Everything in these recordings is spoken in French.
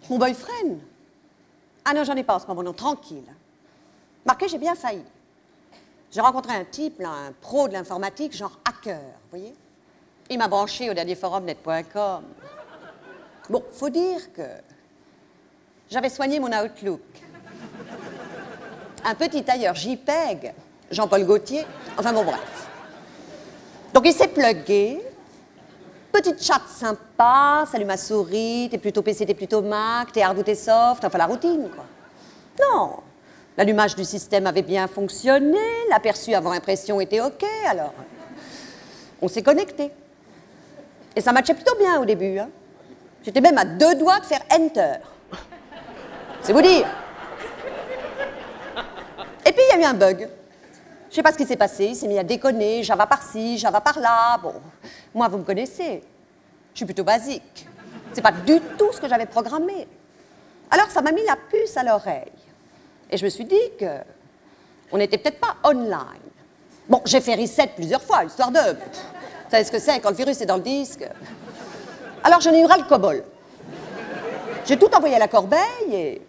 Mon boyfriend? Ah non, j'en ai pas en ce moment, non, tranquille. Marqué, j'ai bien failli. J'ai rencontré un type, là, un pro de l'informatique, genre hacker, vous voyez? Il m'a branché au dernier forum net.com. Bon, faut dire que j'avais soigné mon Outlook. Un petit tailleur JPEG, Jean-Paul Gaultier, enfin bon, bref. Donc il s'est plugué, petite chatte sympa, salut ma souris, t'es plutôt PC, t'es plutôt Mac, t'es hard ou t'es soft, enfin la routine, quoi. Non, l'allumage du système avait bien fonctionné, l'aperçu avant impression était OK, alors on s'est connecté. Et ça matchait plutôt bien au début, hein. J'étais même à 2 doigts de faire Enter. C'est vous dire. Et puis, il y a eu un bug. Je sais pas ce qui s'est passé, il s'est mis à déconner, Java par-ci, Java par-là. Bon, moi, vous me connaissez. Je suis plutôt basique. C'est pas du tout ce que j'avais programmé. Alors, ça m'a mis la puce à l'oreille. Et je me suis dit que on n'était peut-être pas online. Bon, j'ai fait reset plusieurs fois, histoire de... Vous savez ce que c'est quand le virus est dans le disque? Alors, j'en ai eu ras le cobol. J'ai tout envoyé à la corbeille et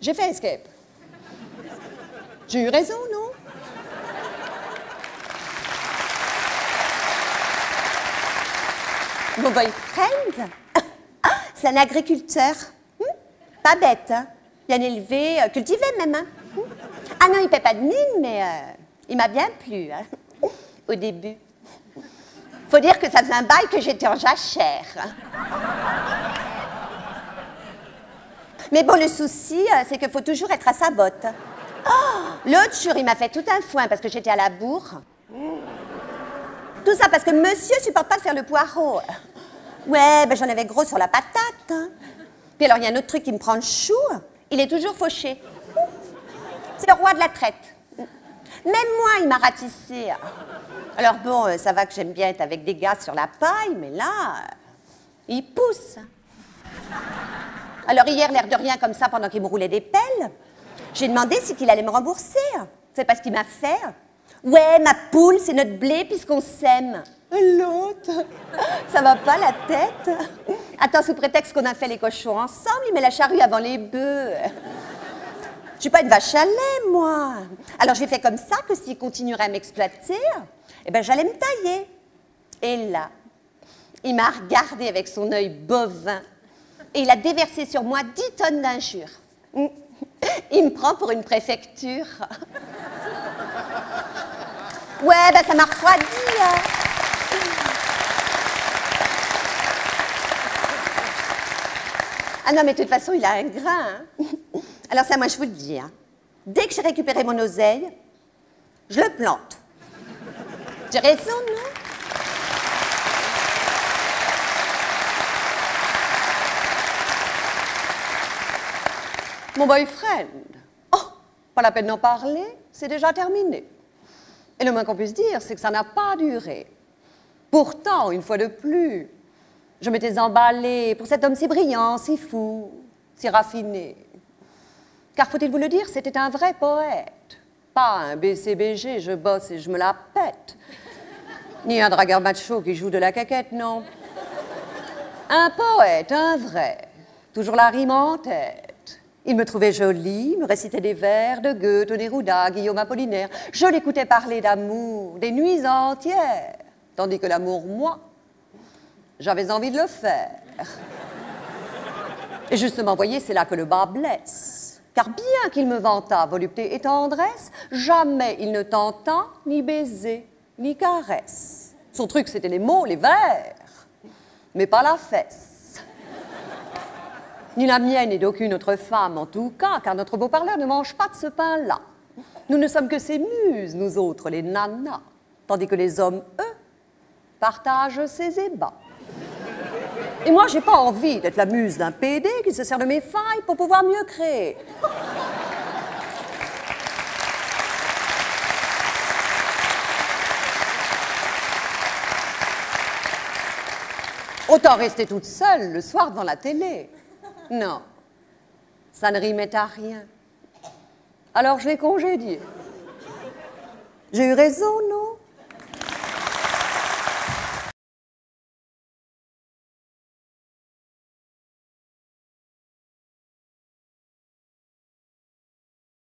j'ai fait escape. J'ai eu raison, non? Mon boyfriend, c'est un agriculteur. Pas bête, hein? Bien élevé, cultivé même. Hein? Ah non, il ne paie pas de mine, mais il m'a bien plu, hein? Au début. Faut dire que ça faisait un bail que j'étais en jachère. Mais bon, le souci, c'est qu'il faut toujours être à sa botte. Oh, l'autre jour, il m'a fait tout un foin parce que j'étais à la bourre. Tout ça parce que monsieur supporte pas de faire le poireau. Ouais, ben j'en avais gros sur la patate. Hein. Puis alors, il y a un autre truc qui me prend le chou. Il est toujours fauché. C'est le roi de la traite. Même moi, il m'a ratissé. Alors bon, ça va que j'aime bien être avec des gars sur la paille, mais là, il pousse. Alors hier, l'air de rien comme ça, pendant qu'il me roulait des pelles, j'ai demandé si qu'il allait me rembourser. C'est pas ce qu'il m'a fait. Ouais, ma poule, c'est notre blé puisqu'on s'aime. L'autre, ça va pas la tête. Attends, sous prétexte qu'on a fait les cochons ensemble, il met la charrue avant les bœufs. Je suis pas une vache à lait, moi. Alors j'ai fait comme ça que s'il continuerait à m'exploiter, eh ben j'allais me tailler. Et là, il m'a regardé avec son œil bovin et il a déversé sur moi 10 tonnes d'injures. Il me prend pour une préfecture. Ouais, ben ça m'a refroidi. Hein. Ah non, mais de toute façon, il a un grain. Hein. Alors ça, moi, je vous le dis. Hein. Dès que j'ai récupéré mon oseille, je le plante. J'ai raison, non? Mon boyfriend. Oh, pas la peine d'en parler, c'est déjà terminé. Et le moins qu'on puisse dire, c'est que ça n'a pas duré. Pourtant, une fois de plus, je m'étais emballée pour cet homme si brillant, si fou, si raffiné. Car faut-il vous le dire, c'était un vrai poète. Pas un BCBG, je bosse et je me la pète. Ni un dragueur macho qui joue de la caquette, non. Un poète, un vrai. Toujours la rime en tête. Il me trouvait jolie, me récitait des vers de Goethe, Neruda, Guillaume Apollinaire. Je l'écoutais parler d'amour, des nuits entières. Tandis que l'amour, moi, j'avais envie de le faire. Et justement, voyez, c'est là que le bas blesse. Car bien qu'il me vantât volupté et tendresse, jamais il ne tenta ni baiser, ni caresse. Son truc, c'était les mots, les vers, mais pas la fesse. Ni la mienne et d'aucune autre femme, en tout cas, car notre beau parleur ne mange pas de ce pain-là. Nous ne sommes que ses muses, nous autres, les nanas, tandis que les hommes, eux, partagent ses ébats. Et moi, j'ai pas envie d'être la muse d'un PD qui se sert de mes failles pour pouvoir mieux créer. Autant rester toute seule le soir devant la télé. Non, ça ne rimait à rien. Alors je l'ai congédié. J'ai eu raison, non?